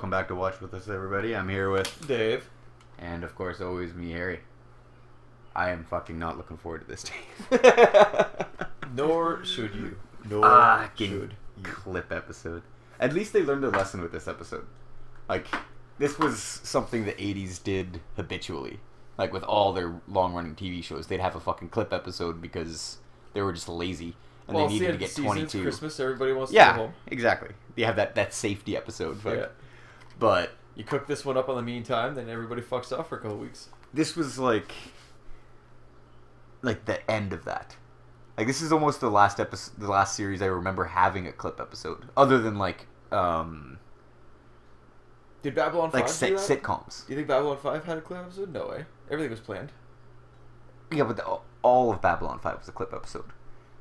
Welcome back to Watch With Us, everybody. I'm here with Dave. And, of course, always me, Harry. I am fucking not looking forward to this, Dave. Nor should you. Nor should you. Clip episode. At least they learned a lesson with this episode. Like, this was something the 80s did habitually. Like, with all their long-running TV shows, they'd have a fucking clip episode because they were just lazy. And they needed to get 22. Christmas, everybody wants to go home. Yeah, exactly. You have that safety episode. Yeah. But you cook this one up on the meantime, then everybody fucks off for a couple weeks. This was like the end of that. Like, this is almost the last episode, the last series I remember having a clip episode, other than Did Babylon 5 do that? Sitcoms. Do you think Babylon 5 had a clip episode? No way. Everything was planned. Yeah, but all of Babylon 5 was a clip episode.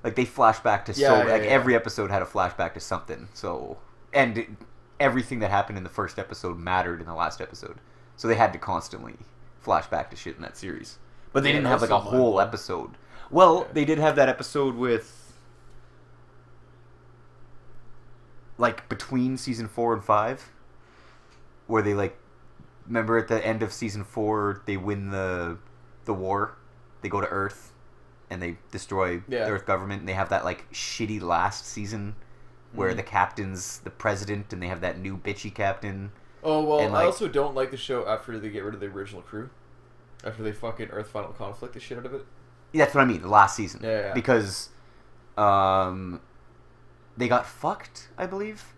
Like, they flash back to every episode had a flashback to something. So, and everything that happened in the first episode mattered in the last episode. So they had to constantly flash back to shit in that series. But they didn't have like a whole episode. Well, they did have that episode with like between season 4 and 5 where they like remember at the end of season 4 they win the war. They go to Earth and they destroy the Earth government, and they have that like shitty last season where the captain's the president and they have that new bitchy captain. Oh, well, and, like, I also don't like the show after they get rid of the original crew. After they fucking Earth Final Conflict the shit out of it. Yeah, that's what I mean, the last season. Yeah. Because they got fucked, I believe.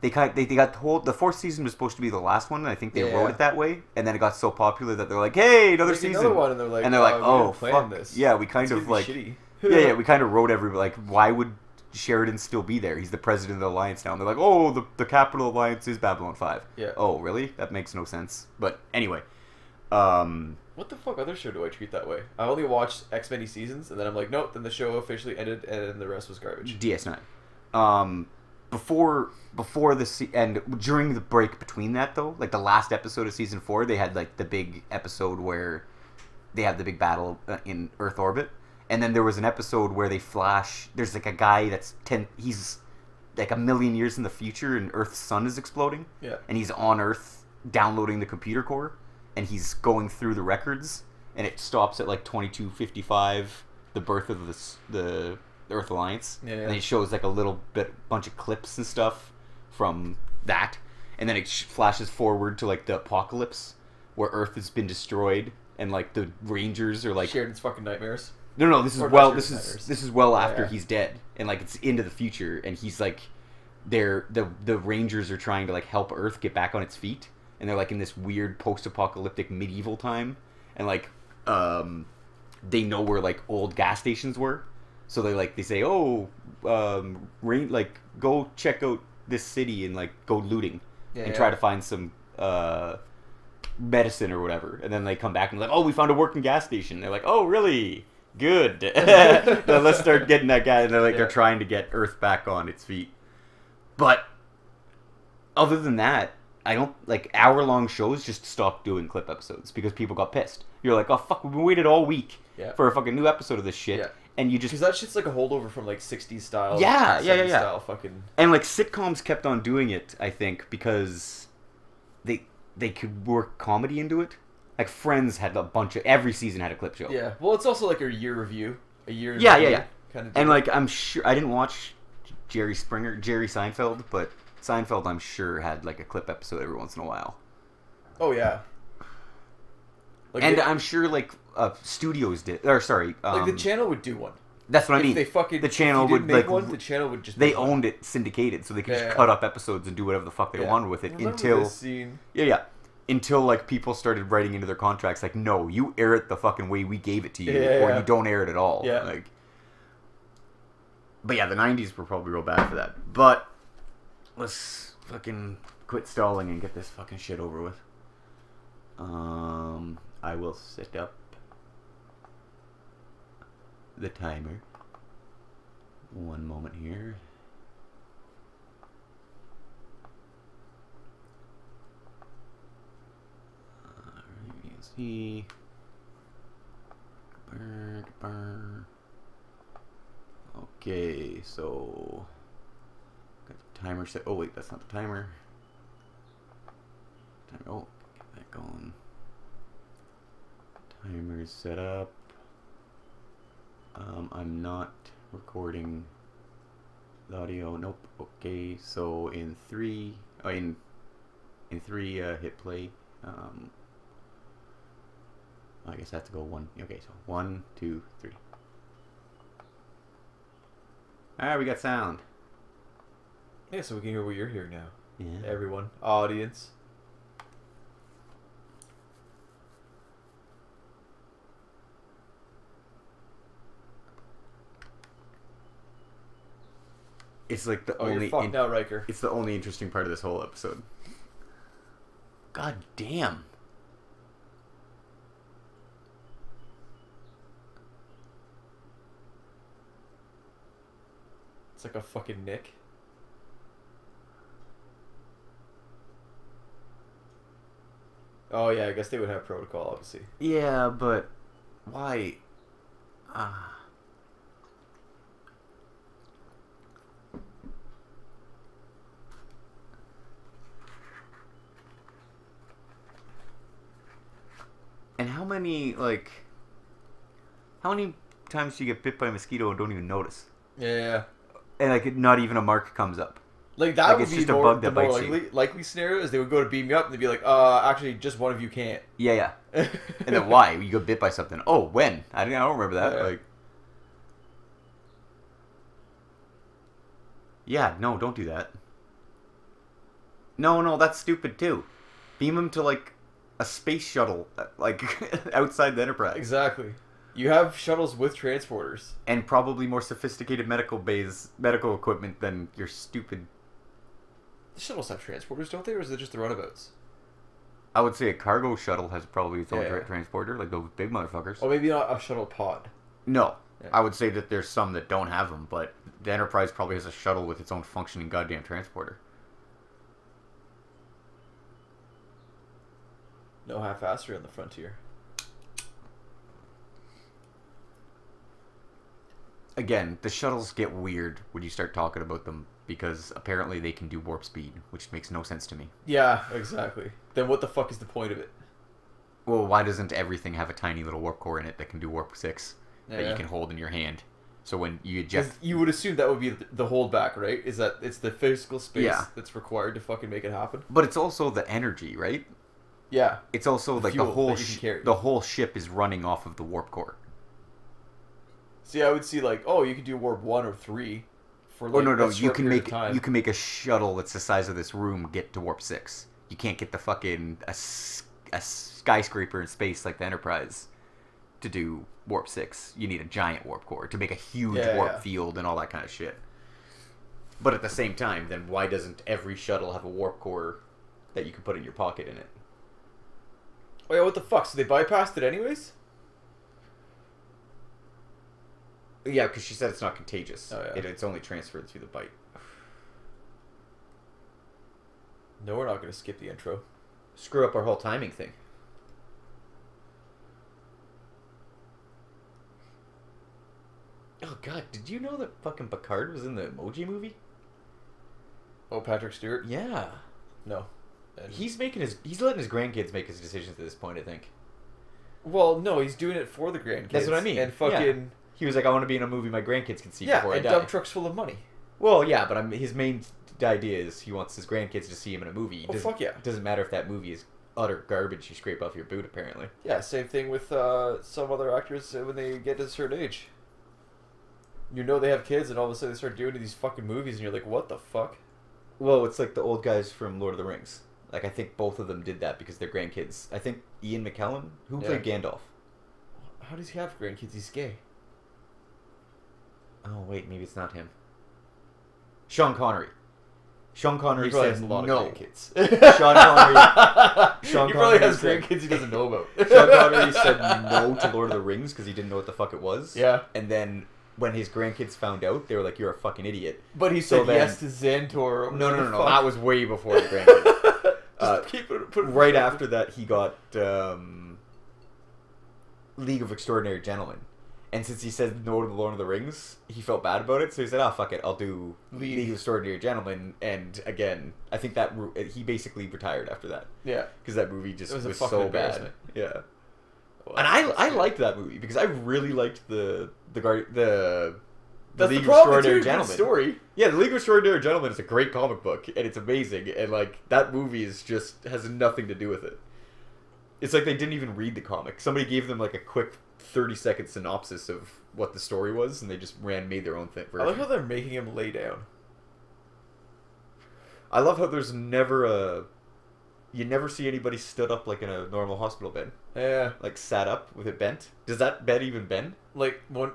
They got told the 4th season was supposed to be the last one, and I think they wrote it that way, and then it got so popular that they're like, hey, another season. Another one, and they're like, oh, fuck. This. Yeah, we kind of like... yeah, we kind of wrote like, why would Sheridan still be there? He's the president of the Alliance now. And they're like, oh, the capital alliance is Babylon 5. Yeah. Oh, really? That makes no sense. But anyway. What the fuck other show do I treat that way? I only watched X many seasons, and then I'm like, nope, then the show officially ended, and the rest was garbage. DS9. Before the and during the break between that, though, like the last episode of season 4, they had like the big episode where they have the big battle in Earth orbit. And then there was an episode where they flash. There's like a guy that's he's like a million years in the future, and Earth's sun is exploding. Yeah. And he's on Earth downloading the computer core, and he's going through the records, and it stops at like 2255, the birth of the Earth Alliance. Yeah. And then it shows like a little bunch of clips and stuff from that, and then it flashes forward to like the apocalypse, where Earth has been destroyed, and like the Rangers are like Sheridan's fucking nightmares. No, this is well after he's dead, and like it's into the future, and he's like, the Rangers are trying to like help Earth get back on its feet, and they're like in this weird post-apocalyptic medieval time, and like they know where like old gas stations were, so they say, oh, like go check out this city and like go looting and try to find some medicine or whatever, and then they come back and like, oh, we found a working gas station. They're like, oh, really? Good. Now let's start getting that guy. And they're like, they're trying to get Earth back on its feet. But other than that, I don't like hour-long shows just stopped doing clip episodes because people got pissed. You're like, oh fuck, we've waited all week for a fucking new episode of this shit, and you just because that shit's like a holdover from like 60s style, style fucking. And like sitcoms kept on doing it, I think, because they could work comedy into it. Like Friends had a bunch of every season had a clip show. Yeah, well, it's also like a year review, Yeah. Kind of. And like I'm sure I didn't watch Jerry Seinfeld, but Seinfeld I'm sure had like a clip episode every once in a while. Oh yeah. Like and I'm sure like studios did, or sorry, like the channel would do one. That's what I mean. They fucking the channel would make like one. The channel would just they owned it syndicated, so they could just cut up episodes and do whatever the fuck they wanted with it until this scene. Until like people started writing into their contracts like, no, you air it the fucking way we gave it to you, or you don't air it at all. Yeah. Like, but yeah, the 90s were probably real bad for that. But let's fucking quit stalling and get this fucking shit over with. I will set up the timer. One moment here. See. Okay, so got the timer set. Oh wait, that's not the timer. Oh, get that going. Timer is set up. I'm not recording the audio. Nope. Okay, so in three, hit play. I guess I have to go one. Okay, so 1, 2, 3. Alright, we got sound. Yeah, so we can hear what you're hearing now. Yeah. Everyone. Audience. It's like the only... you're fucked now, Riker. It's the only interesting part of this whole episode. God damn. It's like a fucking Nick. Oh yeah, I guess they would have protocol, obviously. Yeah, but why? Ah. And how many times do you get bit by a mosquito and don't even notice? Yeah. And like not even a mark comes up. Like that Like, would it's be just a more, bug that the more bites you. likely scenario is they would go to beam you up and they'd be like, actually, just one of you can't. Yeah. And then why? You got bit by something. Oh, when? I don't remember that. Yeah. Like, yeah, no, don't do that. No, that's stupid too. Beam him to like a space shuttle, like outside the Enterprise, Exactly. You have shuttles with transporters. and probably more sophisticated medical equipment than your stupid. The shuttles have transporters, don't they? Or is it just the runabouts? I would say a cargo shuttle has probably its own Yeah. transporter, like those big motherfuckers. Or maybe not a shuttle pod. No, Yeah. I would say that there's some that don't have them, but the Enterprise probably has a shuttle with its own functioning goddamn transporter. No half-assery on the frontier. Again, the shuttles get weird when you start talking about them because apparently they can do warp speed, which makes no sense to me. Yeah, exactly. Then what the fuck is the point of it? Well, why doesn't everything have a tiny little warp core in it that can do warp 6 that you Yeah. can hold in your hand? So when you 'Cause eject... you would assume that would be the holdback, right? Is that it's the physical space Yeah. that's required to fucking make it happen? But it's also the energy, right? Yeah. It's also like fuel that you can carry. the whole ship is running off of the warp core. See, I would see like, oh, you could do warp 1 or 3 for like Oh no, a you short can period make of time. you can make a shuttle that's the size of this room get to warp 6. You can't get the fucking a skyscraper in space like the Enterprise to do warp 6. You need a giant warp core to make a huge warp field and all that kind of shit. But at the same time, then why doesn't every shuttle have a warp core that you can put in your pocket in it? Oh yeah, what the fuck? So they bypassed it anyways? Yeah, because she said it's not contagious. Oh, yeah. It's only transferred through the bite. No, we're not going to skip the intro. Screw up our whole timing thing. Oh god, did you know that fucking Picard was in the Emoji Movie? Oh, Patrick Stewart? Yeah. No. And He's letting his grandkids make his decisions at this point, I think. well, no, he's doing it for the grandkids. That's what I mean. And fucking He was like, I want to be in a movie my grandkids can see before I and die. dump trucks full of money. Well, yeah, but his main idea is he wants his grandkids to see him in a movie. Oh, fuck yeah. It doesn't matter if that movie is utter garbage you scrape off your boot, apparently. Yeah, same thing with some other actors when they get to a certain age. You know they have kids, and all of a sudden they start doing these fucking movies, and you're like, what the fuck? Well, it's like the old guys from Lord of the Rings. Like, I think both of them did that because they're grandkids. I think Ian McKellen, who Yeah. played Gandalf. How does he have grandkids? He's gay. Oh, wait, maybe it's not him. Sean Connery. Sean Connery He probably said has a lot no. of grandkids. Sean Connery. Sean he probably Connery has said- grandkids he doesn't know about. Sean Connery said no to Lord of the Rings because he didn't know what the fuck it was. Yeah. And then when his grandkids found out, they were like, "You're a fucking idiot." But he So said then- yes to Xantor. No. That was way before the grandkids. Just keep it, put it in Right perspective. after that, he got League of Extraordinary Gentlemen. And since he said no to the Lord of the Rings, he felt bad about it. So he said, "Oh fuck it, I'll do League of Extraordinary Gentlemen." And again, I think that he basically retired after that Yeah. because that movie just It was was, a fucking so bad. embarrassment. Yeah. Well, And I liked that movie because I really liked the That's League the of problem. Extraordinary It's a good Gentlemen. story. Yeah, the League of Extraordinary Gentlemen is a great comic book and it's amazing, and like that movie is just has nothing to do with it. It's like they didn't even read the comic. Somebody gave them like a quick 30-second synopsis of what the story was, and they just made their own thing. I like how they're making him lay down. I love how there's never you never see anybody stood up like in a normal hospital bed, Yeah. like sat up with it bent. Does that bed even bend? Like when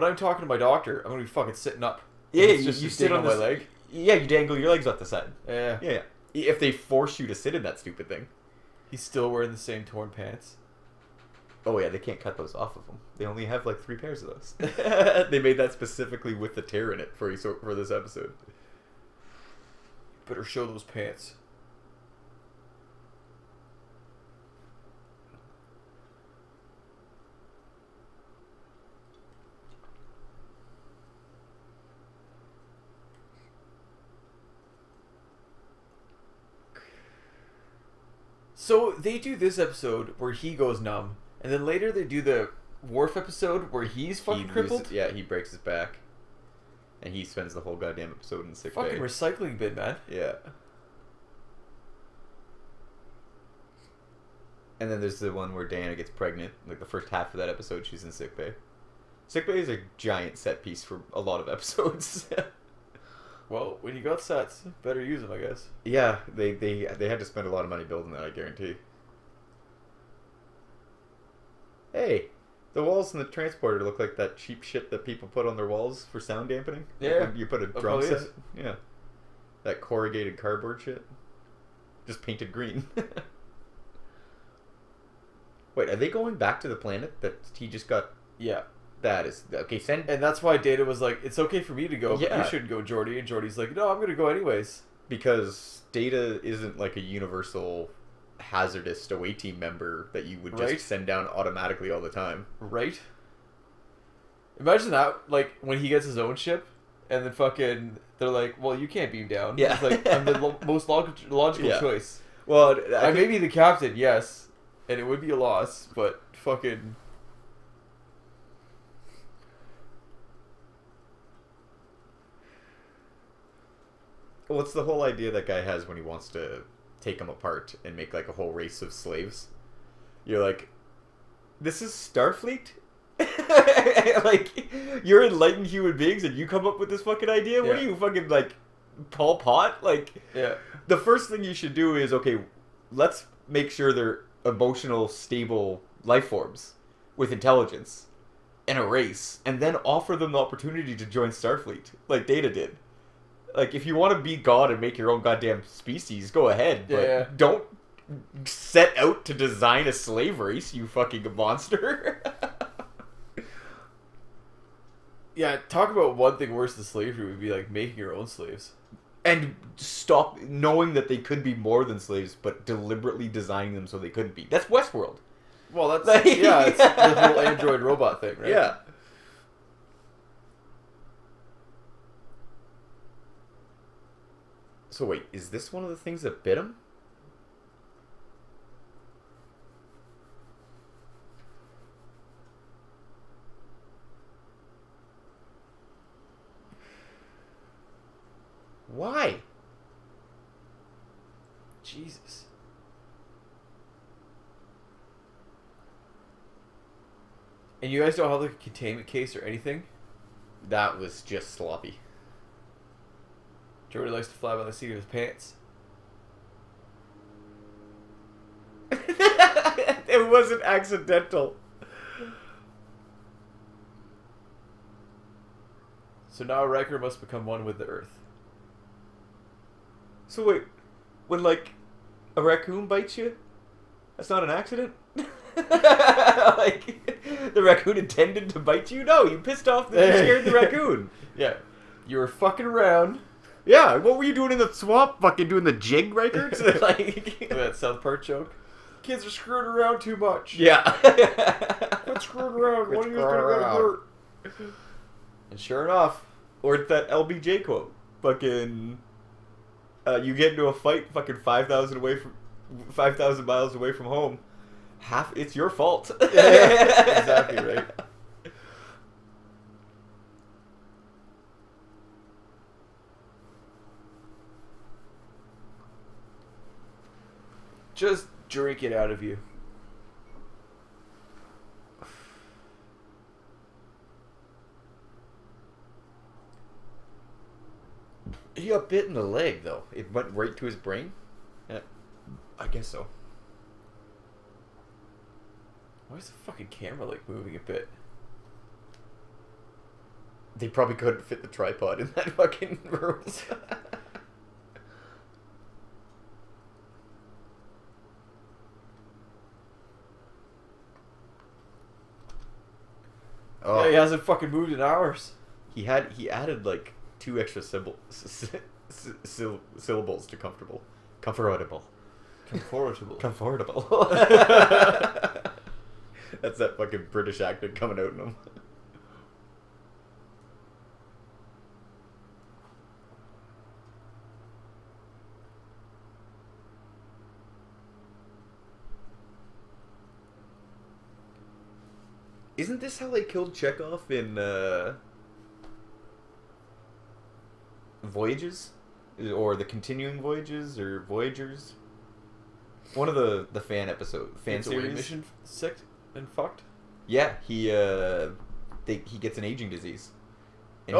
I'm talking to my doctor, I'm gonna be fucking sitting up. Yeah, It's you, just you a sit ding on my this, leg. Yeah, you dangle your legs off the side. Yeah. Yeah. If they force you to sit in that stupid thing. He's still wearing the same torn pants. Oh yeah, they can't cut those off of them. They only have like 3 pairs of those. They made that specifically with the tear in it for this episode. Better show those pants. So they do this episode where he goes numb, and then later they do the Worf episode where he's fucking crippled. He breaks his back, and he spends the whole goddamn episode in sick Fucking bay. recycling bin, man. Yeah. And then there's the one where Diana gets pregnant. Like the first half of that episode, she's in sick bay. Sick bay is a giant set piece for a lot of episodes. Well, when you got sets, better use them, I guess. Yeah, they had to spend a lot of money building that, I guarantee. Hey, the walls in the transporter look like that cheap shit that people put on their walls for sound dampening. Yeah. Like when you put a drum probably set. is. Yeah. That corrugated cardboard shit. Just painted green. Wait, are they going back to the planet that he just got? Yeah. That is okay. Send And that's why Data was like, it's okay for me to go, but Yeah. you should go, Geordi. And Geordi's like, no, I'm going to go anyways. because Data isn't like a universal hazardous away team member that you would just Right. send down automatically all the time. Right? Imagine that, like, when he gets his own ship, and then fucking, they're like, well, you can't beam down. Yeah. It's like, I'm the most logical Yeah. choice. Well, I may be the captain, yes, and it would be a loss, but fucking... well, it's the whole idea that guy has when he wants to take them apart and make like a whole race of slaves. You're like, this is Starfleet? Like, you're enlightened human beings and you come up with this fucking idea? What are Yeah. you, fucking, like, Pol Pot? Like, Yeah. the first thing you should do is, okay, let's make sure they're emotional, stable life forms with intelligence and a race, and then offer them the opportunity to join Starfleet, like Data did. Like, if you want to be God and make your own goddamn species, go ahead, but Yeah. don't set out to design a slave race, you fucking monster. Yeah, talk about one thing worse than slavery would be, like, making your own slaves. And stop knowing that they could be more than slaves, but deliberately designing them so they couldn't be. That's Westworld. Well, that's... Like- yeah, it's the whole android robot thing, right? Yeah. So wait, is this one of the things that bit him? Why? Jesus. And you guys don't have, like, a containment case or anything? That was just sloppy. Jordy likes to fly by the seat of his pants. It wasn't accidental. So now Riker must become one with the Earth. So wait, when like a raccoon bites you, that's not an accident? Like the raccoon intended to bite you? No, you pissed off the you scared the raccoon. Yeah. You were fucking around. Yeah, what were you doing in the swamp? Fucking doing the jig records? Like, That South Park joke. Kids are screwing around too much. yeah. Quit screwing around. Quit One of you's screwing gonna get around. hurt. And sure enough, Or it's that LBJ quote. Fucking, you get into a fight fucking 5,000 miles away from home. It's your fault. Yeah, exactly right. Just drink it out of you. He got bit in the leg, though. It went right to his brain? Yeah, I guess so. Why is the fucking camera, like, moving a bit? They probably couldn't fit the tripod in that fucking room. Oh, Yeah, he hasn't fucking moved in hours. he added like 2 extra syllables to comfortable. Comfortable. Comfortable. That's that fucking British accent coming out in him. Isn't this how they killed Chekhov in Voyages? Or the Continuing Voyages, or Voyagers? One of the fan It's a series. mission sick and fucked. Yeah, he gets an aging disease. And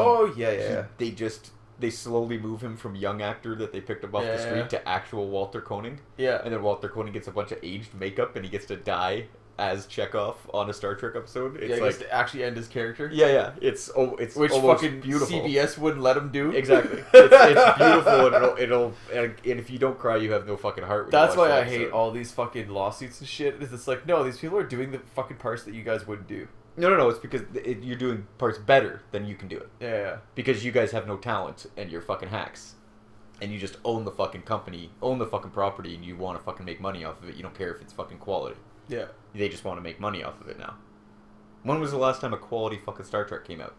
they slowly move him from young actor that they picked up off the street to actual Walter Koenig. Yeah. And then Walter Koenig gets a bunch of aged makeup and he gets to die as Chekhov on a Star Trek episode. It's he like gets to actually end his character. yeah. It's Which almost fucking beautiful. CBS wouldn't let him do. Exactly. It's beautiful and if you don't cry, you have no fucking heart. When That's you watch why that I hate episode. all these fucking lawsuits and shit. It's like, no, these people are doing the fucking parts that you guys wouldn't do. No. It's because you're doing parts better than you can do it. Yeah. Because you guys have no talent and you're fucking hacks. And you just own the fucking company, own the fucking property, and you want to fucking make money off of it. You don't care if it's fucking quality. Yeah. They just want to make money off of it now. When was the last time a quality fucking Star Trek came out?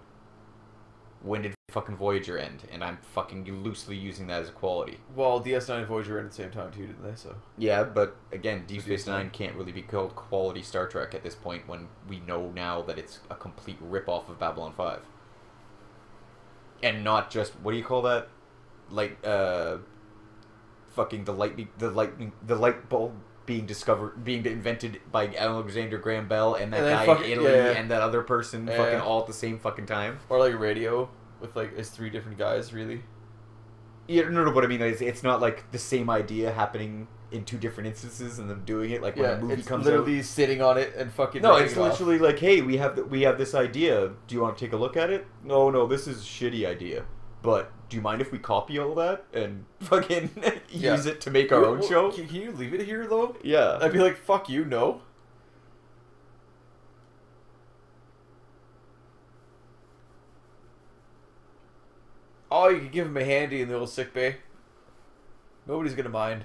When did fucking Voyager end? And I'm fucking loosely using that as a quality. Well, DS9 and Voyager were at the same time too, didn't they? So. Yeah, but again, Deep Space DS9. Nine can't really be called quality Star Trek at this point when we know now that it's a complete rip-off of Babylon 5. And not just, what do you call that? Like, fucking the light bulb being invented by Alexander Graham Bell and that And then guy fucking- in Italy yeah. and that other person Yeah. fucking all at the same fucking time. Or like radio with like it's 3 different guys, really. Yeah, no, but I mean, it's not like the same idea happening in 2 different instances and them doing it. Like when a movie it's comes out. literally sitting on it and fucking. No, writing it's it off. literally like, hey, we have this idea. Do you want to take a look at it? No, this is a shitty idea. But do you mind if we copy all that and fucking use it to make our own show? Can you leave it here though? Yeah. I'd be like, fuck you, no. Oh, you could give him a handy in the old sick bay. Nobody's gonna mind.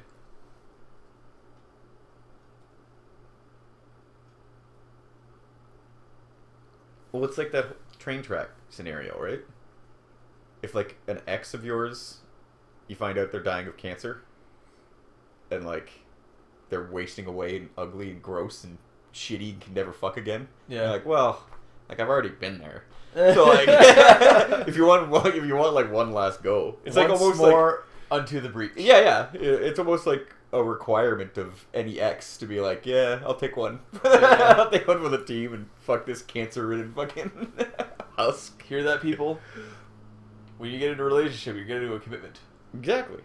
Well, it's like that train track scenario, right? If like an ex of yours, you find out they're dying of cancer, and like they're wasting away and ugly and gross and shitty and can never fuck again. Yeah. You're like, well, like I've already been there. So like, if you want like one last go, it's like Once almost more unto the breach. yeah. It's almost like a requirement of any ex to be like, yeah, I'll take one. I'll take one for the team and fuck this cancer-ridden fucking husk. Hear that, people? When you get into a relationship, you're getting into a commitment. Exactly.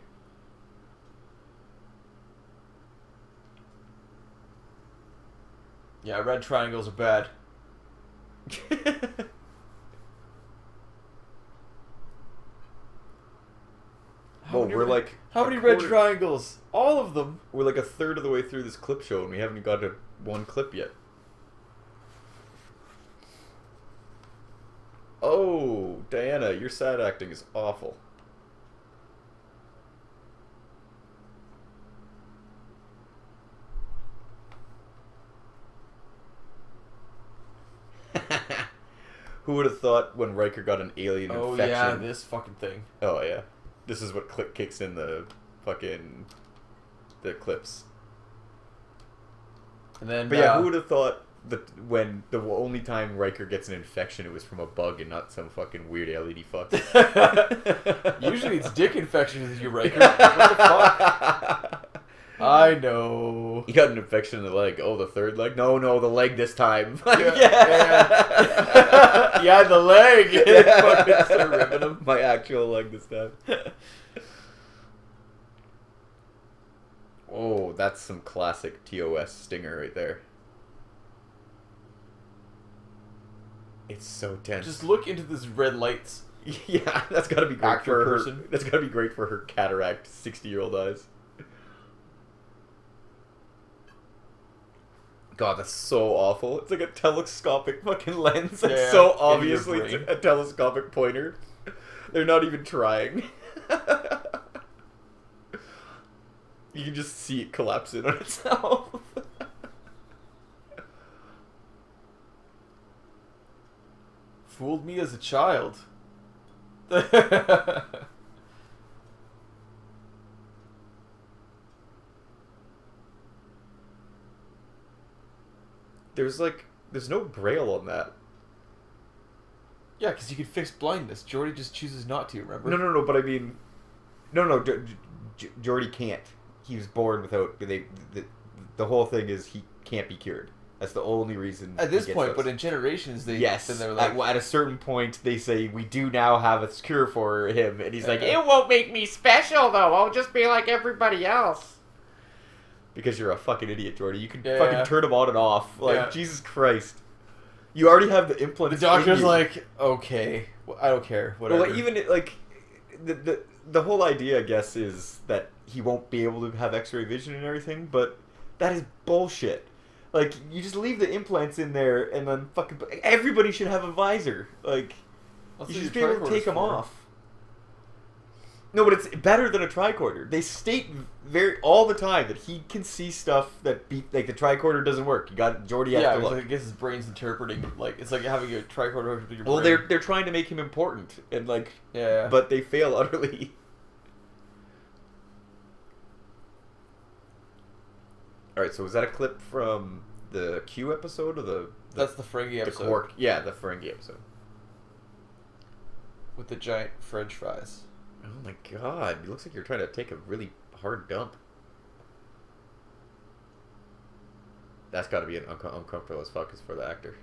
Yeah, red triangles are bad. Well, we're like How a many red quarter- triangles? All of them. We're like a third of the way through this clip show and we haven't got to one clip yet. Oh, Diana, your sad acting is awful. Who would have thought when Riker got an alien Oh infection? yeah, this fucking thing. Oh yeah, this is what kicks in the fucking the clips. And then, But yeah, who would have thought that when the only time Riker gets an infection, it was from a bug and not some fucking weird LED fuck. usually it's dick infections with you, Riker. What the fuck? I know. He got an infection in the leg. Oh, the third leg? No, the leg this time. Yeah, the leg. Fucking start ripping him. My actual leg this time. Oh, that's some classic TOS stinger right there. It's so tense. Just look into these red lights. Yeah, that's gotta be great Actor for person. her. That's gotta be great for her cataract 60-year-old eyes. God, that's so awful. It's like a telescopic fucking lens. That's Yeah, so in your obviously brain. a telescopic pointer. They're not even trying. You can just see it collapse in on itself. Fooled me as a child. There's like There's no braille on that. Yeah, because you can fix blindness. Jordy just chooses not to, remember? No, but I mean... No, Jordy can't. He was born without... The whole thing is he can't be cured. That's the only reason. At this point, but in generations, they... Yes. Then they're like, At a certain point, they say, we do now have a cure for him. And he's like, Yeah. it won't make me special, though. I'll just be like everybody else. Because you're a fucking idiot, Jordy. You can fucking turn them on and off. Like, Jesus Christ. You already have the implants. The doctor's like, okay, I don't care, whatever. Well, even, like, the whole idea, I guess, is that he won't be able to have x-ray vision and everything, but that is bullshit. Like, you just leave the implants in there, and then fucking... Everybody should have a visor. Like, you should just be able to take them off. No, but it's better than a tricorder. They state all the time that he can see stuff that like the tricorder doesn't work. You got Jordy has to look. Like, I guess his brain's interpreting, like, it's like having a tricorder hooked to your Well, brain. they're trying to make him important, and like, Yeah. but they fail utterly. All right, so was that a clip from the Q episode or the That's the Ferengi episode. The Quark, yeah, the Ferengi episode. With the giant French fries. Oh my god, it looks like you're trying to take a really hard dump. That's got to be uncomfortable as fuck as for the actor.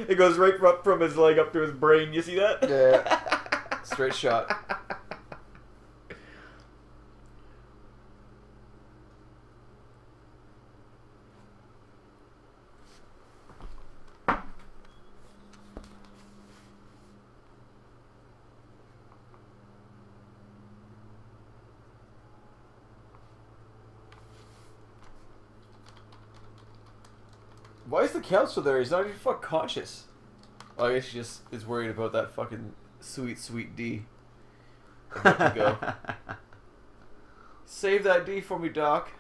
It goes right up from his leg up to his brain. You see that? Yeah. Straight shot. Why is the council there? He's not even fucking conscious. Well, I guess he just is worried about that fucking sweet D. About to go. Save that D for me, Doc.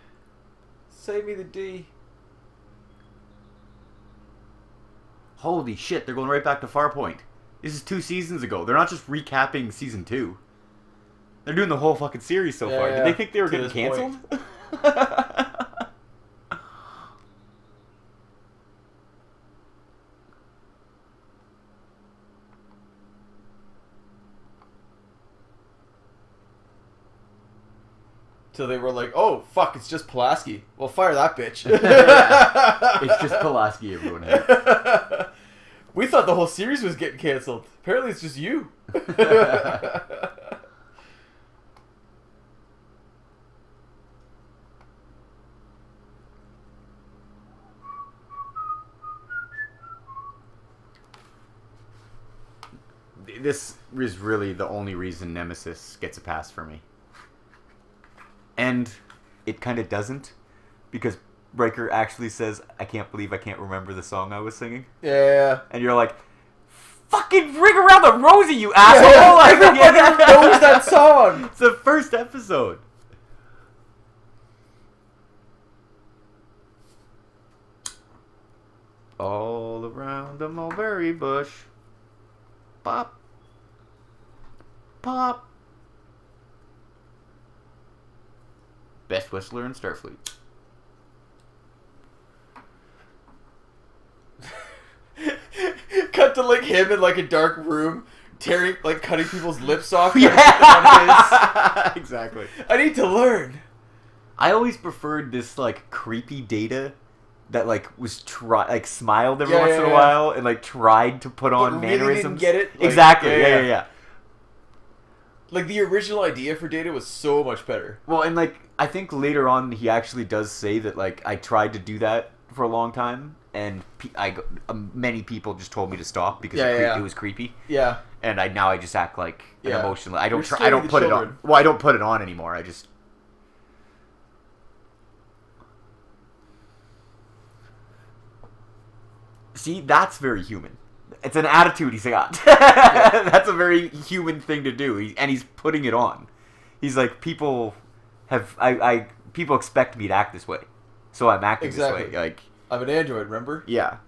Save me the D. Holy shit, they're going right back to Farpoint. This is 2 seasons ago. They're not just recapping season 2. They're doing the whole fucking series so far. Did they think they were getting canceled? So they were like, oh, fuck, it's just Pulaski. Well, fire that bitch. It's just Pulaski, everyone has. We thought the whole series was getting canceled. Apparently it's just you. This is really the only reason Nemesis gets a pass for me. And it kind of doesn't, because Riker actually says, I can't believe I can't remember the song I was singing. Yeah. And you're like, fucking ring around the rosy, you asshole! Yeah, everybody knows that song! It's the first episode. All around the mulberry bush. Pop. Pop. Best whistler in Starfleet. Cut to like him in like a dark room, tearing, like cutting people's lips off. Yeah, exactly. I need to learn. I always preferred this like creepy Data that like was smiled every once in a while and like tried to put on really mannerisms. didn't get it. Like, Exactly. Yeah. Like the original idea for Data was so much better. Well, and like I think later on he actually does say that like I tried to do that for a long time, and many people just told me to stop because it was creepy. Yeah. And now I just act like an emotional. I don't You're I don't scaring put the it on. children. Well, I don't put it on anymore. I just. See, that's very human. It's an attitude he's got. That's a very human thing to do, and he's putting it on. He's like, people people expect me to act this way, so I'm acting this way. Like, I'm an android, remember? Yeah.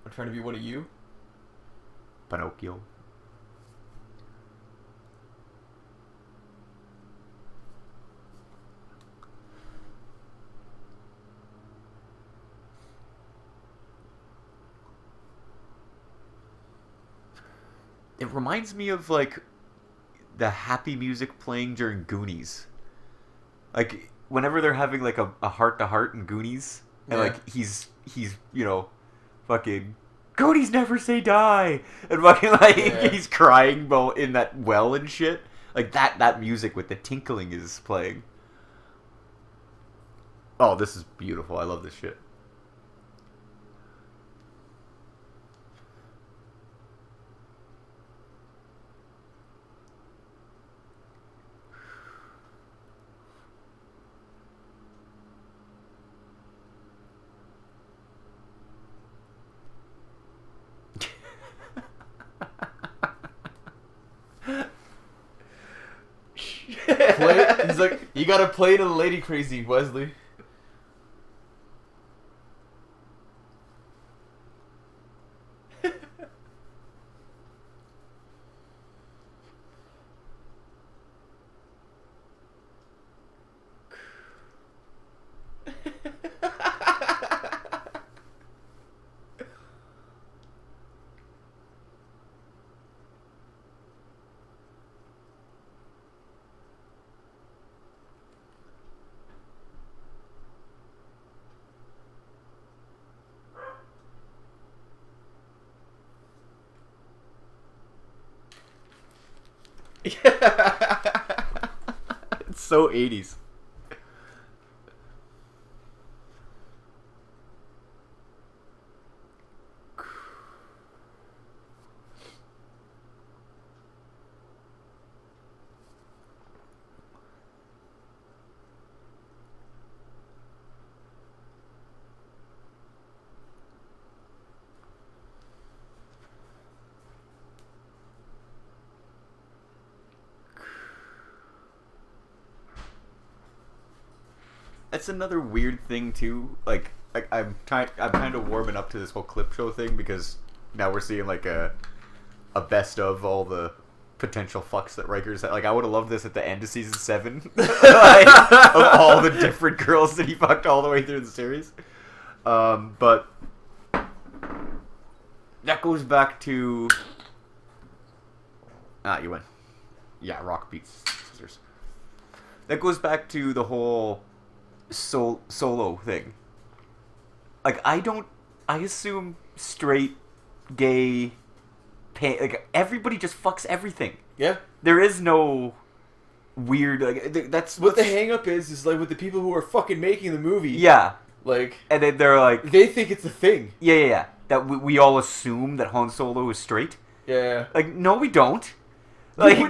I'm trying to be one of you. Pinocchio. It reminds me of like the happy music playing during Goonies. Like whenever they're having like a heart to heart in Goonies, and like he's fucking Goonies never say die, and fucking like he's crying in that well and shit. Like that music with the tinkling is playing. Oh, this is beautiful. I love this shit. He's like, you gotta play to the lady crazy, Wesley. It's so 80s. That's another weird thing too. Like I'm kind of warming up to this whole clip show thing because now we're seeing like a best of all the potential fucks that Riker's had. Like I would have loved this at the end of season 7, like, of all the different girls that he fucked all the way through the series. But that goes back to you win. Yeah, rock beats scissors. That goes back to the whole solo thing. Like I assume straight, gay, like everybody just fucks everything. Yeah. There is no weird like that's what the hang up is like with the people who are fucking making the movie. Yeah. Like and then they're like they think it's a thing. Yeah. That we all assume that Han Solo is straight. Yeah. Like no, we don't. Like in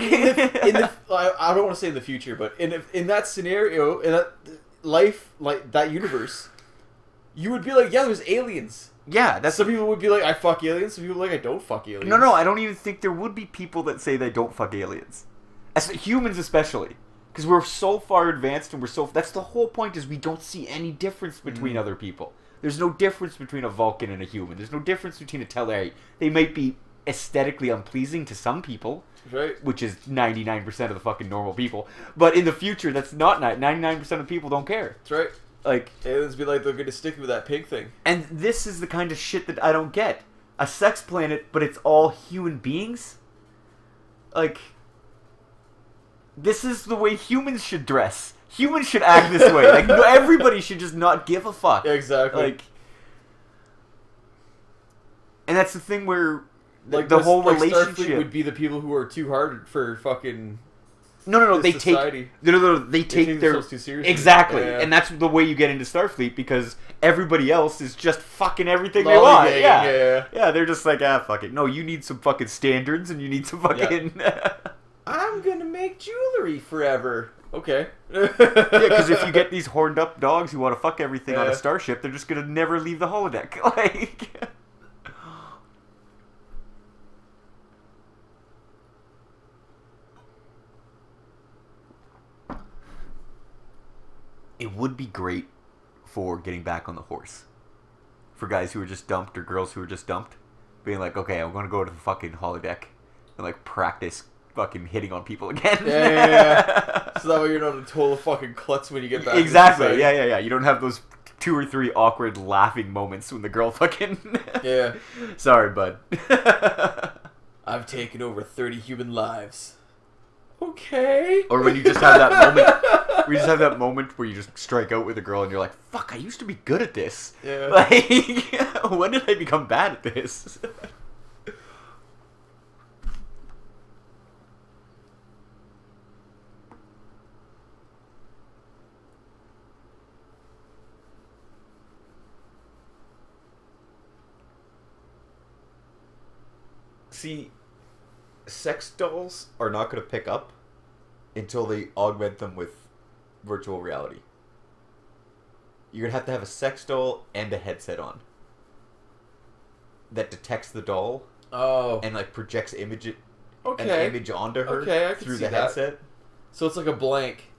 the I don't want to say in the future, but in that scenario, in that life, like that universe, you would be like, yeah, there's aliens. Yeah, that's some people would be like, I fuck aliens. Some people are like, I don't fuck aliens. No, I don't even think there would be people that say they don't fuck aliens, as humans especially, because we're so far advanced and we're so. That's the whole point. Is we don't see any difference between other people. There's no difference between a Vulcan and a human. There's no difference between a Tellarite. They might be aesthetically unpleasing to some people. Right. Which is 99% of the fucking normal people. But in the future, that's not 99% of people don't care. That's right. Like aliens be like, they're going to stick with that pig thing. And this is the kind of shit that I don't get. A sex planet, but it's all human beings? Like, this is the way humans should dress. Humans should act this way. Like, everybody should just not give a fuck. Yeah, exactly. Like, and that's the thing where like the whole relationship Starfleet would be the people who are too hard for fucking no they society. they take their themselves too seriously. Exactly. Yeah. And that's the way you get into Starfleet because everybody else is just fucking everything they want. Yeah, they're just like, fuck it. No, you need some fucking standards and you need some fucking I'm gonna make jewelry forever. Okay. Yeah, because if you get these horned up dogs who want to fuck everything on a starship, they're just gonna never leave the holodeck. Like it would be great for getting back on the horse. For guys who were just dumped or girls who were just dumped. Being like, okay, I'm going to go to the fucking holodeck and like practice fucking hitting on people again. Yeah. So that way you're not a total fucking klutz when you get back. Exactly. Yeah. You don't have those 2 or 3 awkward laughing moments when the girl fucking... Yeah. Sorry, bud. I've taken over 30 human lives. Okay. Or when you just have that moment, we just have that moment where you just strike out with a girl and you're like, "Fuck, I used to be good at this. Yeah. Like, when did I become bad at this?" See, sex dolls are not going to pick up until they augment them with virtual reality. You're going to have a sex doll and a headset on that detects the doll Oh. and like projects an Okay. image onto her Okay, I can through see the that. headset. So it's like a blank.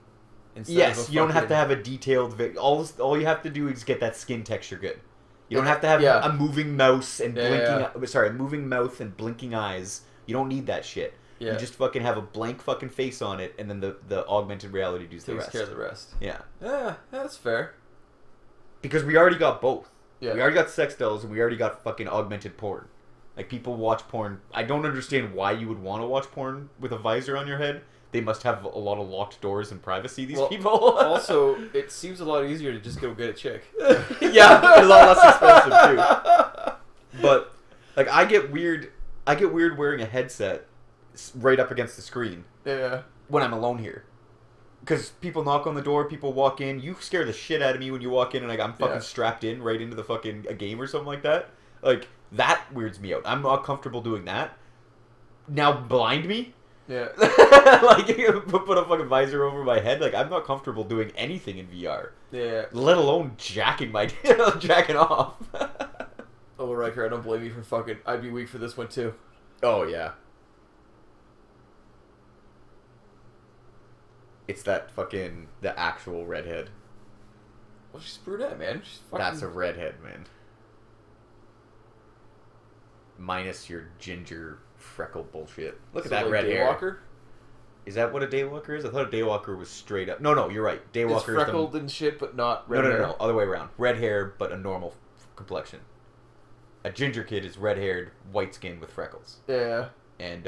Instead Yes, of a you don't have fucking- to have a detailed. All you have to do is get that skin texture good. You don't Yeah, have to have yeah. a moving mouse and Yeah, blinking. Sorry, a moving mouth and blinking eyes. You don't need that shit. Yeah. You just fucking have a blank fucking face on it, and then the augmented reality does the takes rest. care of the rest. Yeah, Yeah, that's fair. because we already got both. Yeah. We already got sex dolls, and we already got fucking augmented porn. Like, people watch porn. I don't understand why you would want to watch porn with a visor on your head. They must have a lot of locked doors and privacy, these Well, people. Also, it seems a lot easier to just go get a chick. Yeah, a lot less expensive, too. But, like, I get weird wearing a headset right up against the screen Yeah. when I'm alone here. Because people knock on the door, people walk in. You scare the shit out of me when you walk in and, like, I'm fucking Yeah. strapped in right into the fucking a game or something like that. Like, that weirds me out. I'm not comfortable doing that. Now, blind me? Yeah. Like, put a fucking visor over my head. Like, I'm not comfortable doing anything in VR. Yeah. Let alone jacking off. Oh, Riker, I don't blame you for fucking... I'd be weak for this one, too. Oh, yeah. It's that fucking... the actual redhead. Well, she's brunette, man. She's fucking... That's a redhead, man. Minus your ginger freckle bullshit. Look at So, that like, red hair. Daywalker? Is that what a daywalker is? I thought a daywalker was straight up... No, you're right. Daywalker It's freckled and shit, but not red hair. No. Other way around. Red hair, but a normal complexion. A ginger kid is red-haired, white skin with freckles. Yeah. And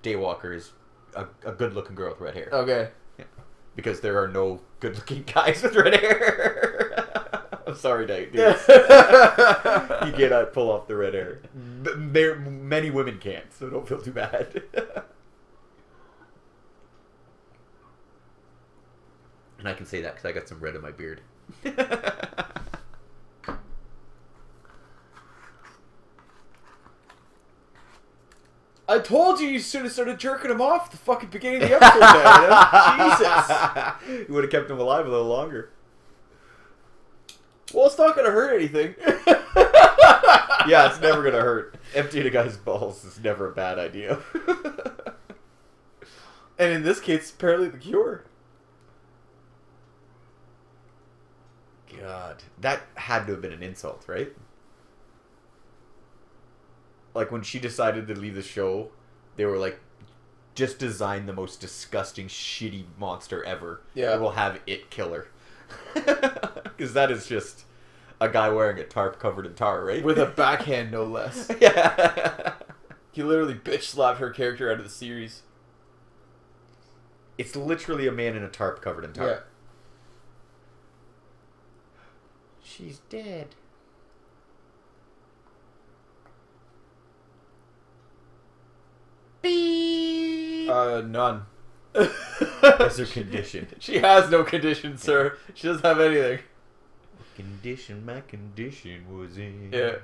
daywalker is a good-looking girl with red hair. Okay. Because there are no good-looking guys with red hair. I'm sorry, dudes. You cannot pull off the red hair. Many women can't, so don't feel too bad. And I can say that because I got some red in my beard. I told you should have started jerking him off at the fucking beginning of the episode, man. Jesus. You would have kept him alive a little longer. Well, it's not gonna hurt anything. Yeah, it's never gonna hurt. Emptying a guy's balls is never a bad idea. And in this case, apparently the cure. God, that had to have been an insult, right? Like, when she decided to leave the show, they were like, just design the most disgusting, shitty monster ever. Yeah. And we'll have it kill her. Because that is just a guy wearing a tarp covered in tar, right? With a backhand, no less. Yeah. He literally bitch slapped her character out of the series. It's literally a man in a tarp covered in tar. Yeah. She's dead. Beep. None. That's her condition. She has no condition, sir. She doesn't have anything. Condition my condition was in. Yeah.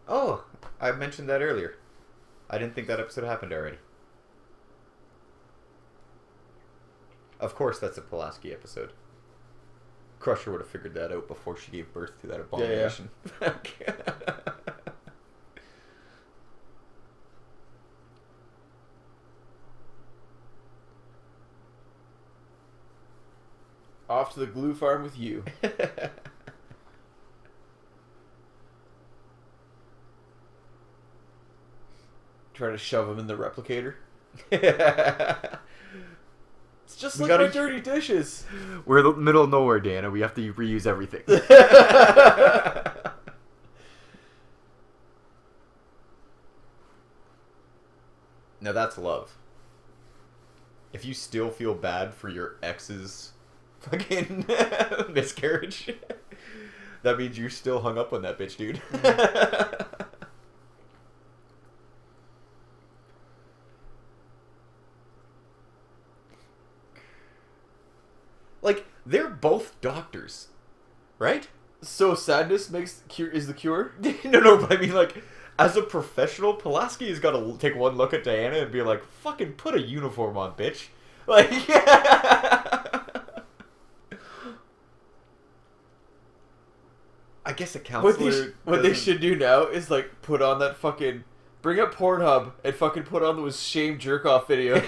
Oh, I mentioned that earlier. I didn't think that episode happened already. Of course, that's a Pulaski episode. Crusher would have figured that out before she gave birth to that abomination. Off to the glue farm with you. Trying to shove him in the replicator. It's just We like gotta- my dirty dishes. We're in the middle of nowhere, Dan, and we have to reuse everything. Now that's love. If you still feel bad for your ex's fucking miscarriage, that means you're still hung up on that bitch, dude. Like, they're both doctors, right? So sadness is the cure? No, but I mean, like, as a professional, Pulaski has got to take one look at Diana and be like, fucking put a uniform on, bitch. Like, I guess a counselor... What they should do now is, like, put on that fucking... Bring up Pornhub and fucking put on those shame jerk-off videos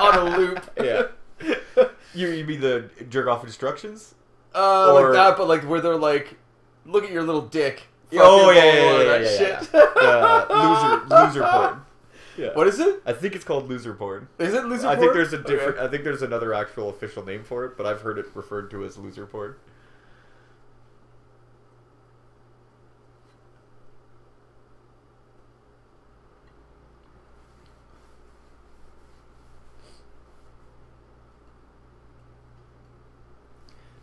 on a loop. Yeah. You mean the jerk-off instructions? Like that, but, like, where they're like, look at your little dick. Oh, Shit. Loser porn. Yeah. What is it? I think it's called loser porn. Is it loser porn? I think there's a different. Okay. I think there's another actual official name for it, but I've heard it referred to as loser porn.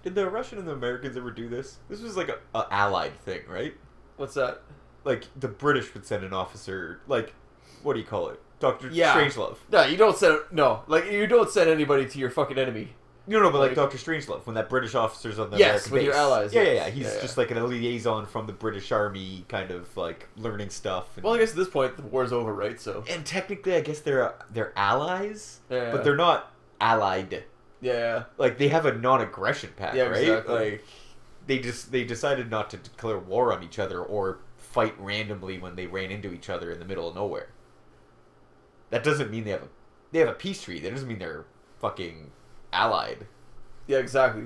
Did the Russian and the Americans ever do this? This was like a allied thing, right? What's that? Like the British would send an officer, like, what do you call it? Dr. Yeah. Strangelove. No, you don't send anybody to your fucking enemy. No, but like Like- Dr. Strangelove, when that British officer's on the Yes, American with base. your allies, Yeah, yes. He's Yeah. just like a liaison from the British Army, kind of like learning stuff. And, Well, I guess at this point the war's over, right? So and technically, I guess they're allies, Yeah. but they're not allied. yeah, Like they have a non-aggression pact, Yeah, right? exactly. Like they decided not to declare war on each other or fight randomly when they ran into each other in the middle of nowhere. That doesn't mean they have a peace treaty. That doesn't mean they're fucking allied. yeah, exactly.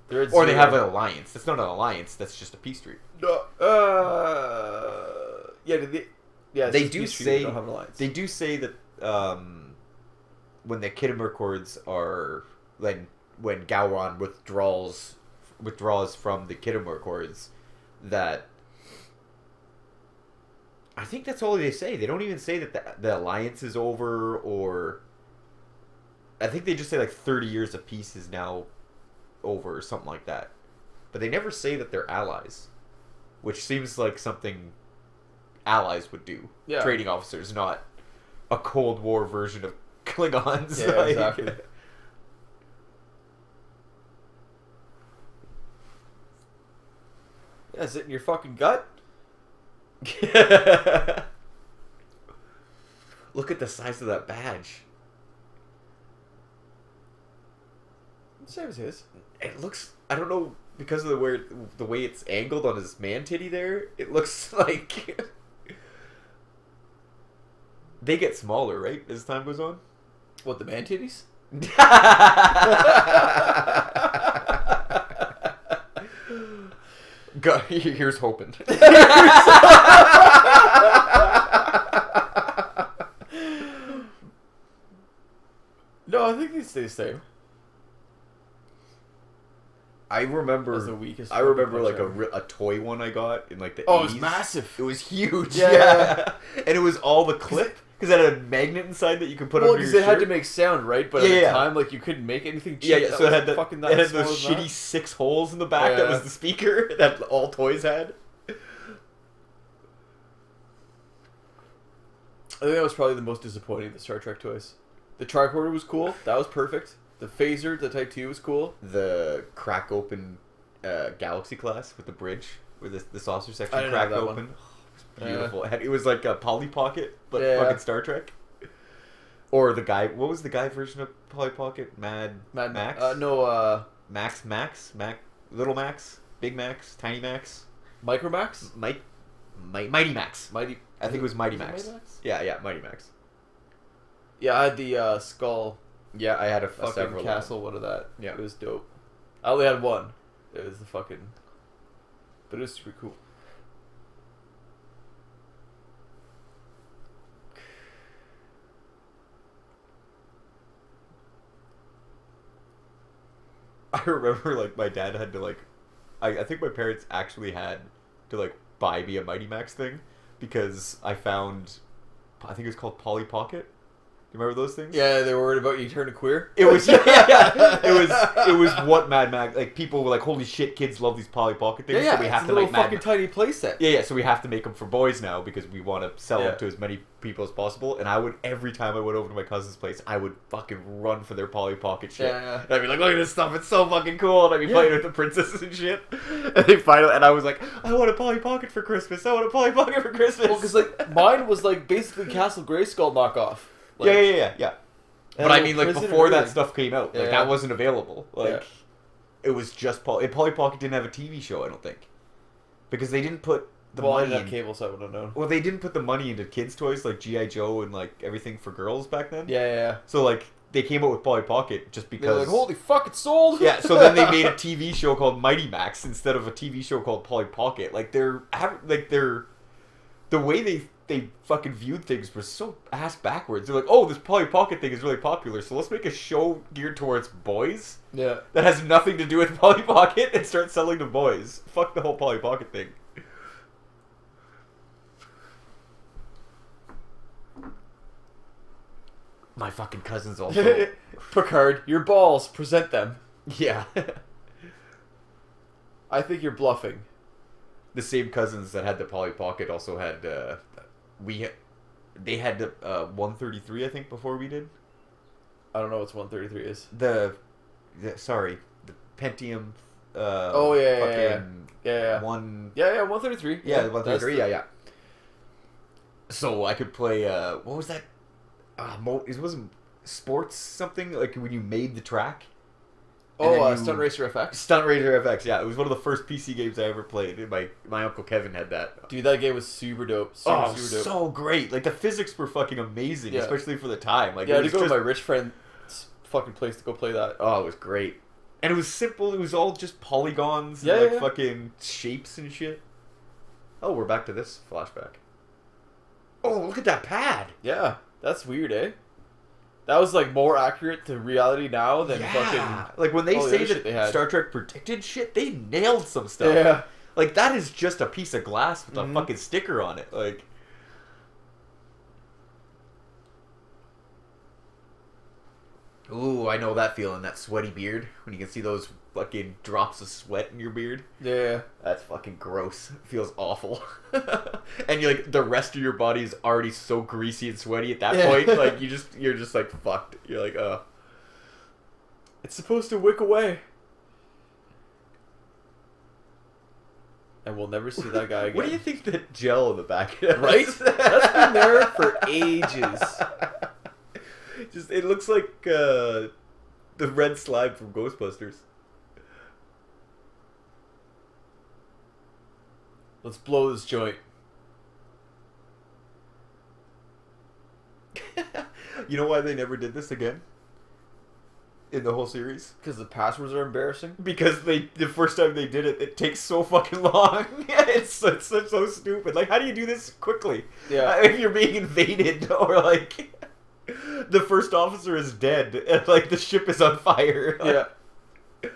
They're at Or they zero. have an alliance. That's not an alliance. That's just a peace treaty. No, yeah, it's They just do peace treaty, say they don't have an alliance. they do say that when the Khitomer Accords are when Gowron withdraws from the Khitomer Accords, that I think that's all they say. They don't even say that the alliance is over, or I think they just say like 30 years of peace is now over or something like that. But they never say that they're allies, which seems like something allies would do. Yeah. Trading officers, not a Cold War version of Klingons. Yeah, exactly. Yeah, is it in your fucking gut? Look at the size of that badge. Same as his. It looks, I don't know, because of the way it's angled on his man titty there, it looks like they get smaller, right, as time goes on? What, the man titties? God, here's hoping. No, I think they stay the same. I remember That's the weakest I remember fucking like punch a toy one I got in like the Oh, it was 80s. massive. It was huge. Yeah. Yeah. And it was all the clip because it had a magnet inside that you could put Well, under your because it had shirt. to make sound, right? But Yeah, at the yeah. time, like, you couldn't make anything cheap. Yeah, yeah. that So it was had fucking it had small those as that. shitty 6 holes in the back that Yeah. was the speaker that all toys had. I think that was probably the most disappointing of the Star Trek toys. The tricorder was cool. That was perfect. The phaser, the Type 2 was cool. The crack open Galaxy class with the bridge where the saucer I section didn't cracked have that open. one. It was beautiful. It was like a Polly Pocket, but Yeah. fucking Star Trek. Or the guy, what was the guy version of Polly Pocket? Mad Max? Max, Little Max, Big Max, Tiny Max, Micromax? Mighty Max. Mighty. I think it was Mighty Was it Max. Mighty Max? Yeah, Mighty Max. Yeah, I had the skull Yeah, I had a fucking several castle one of that. Yeah. It was dope. I only had one. It was the fucking... But it was super cool. I remember like my dad had to like, I think my parents actually had to like buy me a Mighty Max thing because I found I think it was called Polly Pocket. You remember those things? Yeah, they were worried about you turning queer. It was it was what Mad Max, like, people were like, holy shit, kids love these Polly Pocket things, so we have it's to a little make Mad fucking tiny playset. Yeah, so we have to make them for boys now because we want to sell Yeah. them to as many people as possible. And I would, every time I went over to my cousin's place, I would fucking run for their Polly Pocket shit. Yeah. And I'd be like, look at this stuff, it's so fucking cool. And I'd be playing with the princesses and shit. And I was like, I want a Polly Pocket for Christmas. I want a Polly Pocket for Christmas. Well, because like mine was like basically Castle Grayskull knockoff. Like, yeah. But I mean, like, prison and before that everything. stuff came out, like, Yeah. that wasn't available. Like, Yeah. it was just Polly Pocket didn't have a TV show, I don't think. Because they didn't put the Well, I money didn't have in. cable, so I wouldn't have known. Well, they didn't put the money into kids' toys like G.I. Joe and like everything for girls back then. Yeah. So like they came out with Polly Pocket just They're because. like, holy fuck, it's sold. Yeah. So then they made a TV show called Mighty Max instead of a TV show called Polly Pocket. Like they're the way they fucking viewed things was so ass backwards. They're like, oh, this Polly Pocket thing is really popular, so let's make a show geared towards boys Yeah. that has nothing to do with Polly Pocket and start selling to boys. Fuck the whole Polly Pocket thing. My fucking cousins also. Picard, your balls, present them. Yeah. I think you're bluffing. The same cousins that had the Polly Pocket also had they had the 133, I think, before we did. I don't know what 133 is. The Pentium Oh, yeah. fucking Yeah. one Yeah, 133. yeah, that's 133, the- yeah. So I could play what was that? It wasn't sports something, like when you made the track. And then you- Stunt Racer FX. Stunt Racer FX, yeah. It was one of the first PC games I ever played. My Uncle Kevin had that. Dude, that game was super dope. Super dope. So great. Like, the physics were fucking amazing, Yeah. especially for the time. Like, Yeah, it I had was to go just, to my rich friend's fucking place to go play that. oh, it was great. And it was simple. It was all just polygons Yeah, and, like, yeah. fucking shapes and shit. Oh, we're back to this flashback. Oh, look at that pad. Yeah, that's weird, eh? That was like more accurate to reality now than Yeah. fucking. Like, when they all the say other shit they that had. Star Trek predicted shit, they nailed some stuff. Yeah. Like, that is just a piece of glass with Mhm. a fucking sticker on it. Like... Ooh, I know that feeling, that sweaty beard. When you can see those fucking drops of sweat in your beard. Yeah. That's fucking gross. It feels awful. And you're like, the rest of your body is already so greasy and sweaty at that Yeah. point. Like, you're just like, fucked. You're like, It's supposed to wick away. And we'll never see that guy again. What do you think that gel in the back is? Right? That's been there for ages. Just, it looks like the red slime from Ghostbusters. Let's blow this joint. You know why they never did this again? In the whole series? Because the passwords are embarrassing. Because the first time they did it, it takes so fucking long. it's so stupid. Like, how do you do this quickly? Yeah. If you're being invaded, or like the first officer is dead, and like the ship is on fire. Like, Yeah.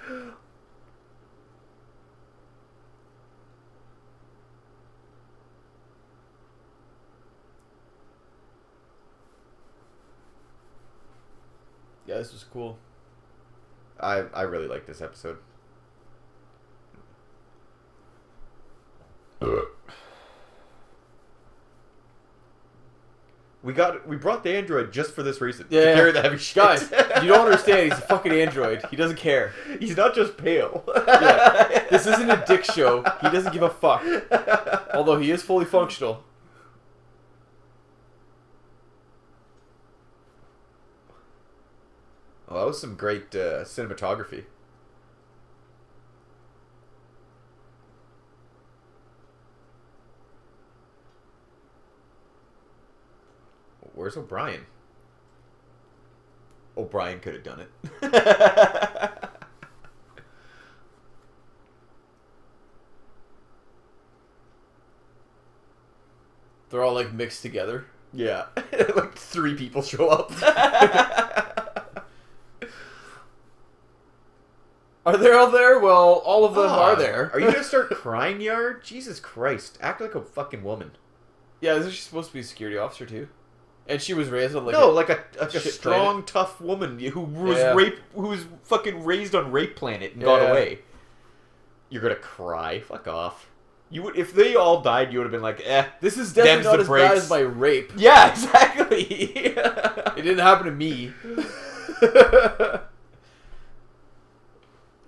Yeah, this was cool. I really like this episode. We brought the android just for this reason. Yeah. To carry the heavy shit. Guys, you don't understand. He's a fucking android. He doesn't care. He's not just pale. Yeah. This isn't a dick show. He doesn't give a fuck. Although he is fully functional. Well, that was some great cinematography. Where's O'Brien? O'Brien could have done it. They're all like mixed together. Yeah. Like 3 people show up. Are they all there? Well, all of them are there. Are you gonna start crying, Yard? Jesus Christ. Act like a fucking woman. Yeah, isn't she supposed to be a security officer too? And she was raised on like like a shit strong, tough woman who was Yeah. who was fucking raised on Rape Planet and got Yeah. away. You're gonna cry? Fuck off. You would if they all died. You would have been like, eh. This is definitely Them's not the as bad breaks. as my rape. Yeah, exactly. It didn't happen to me.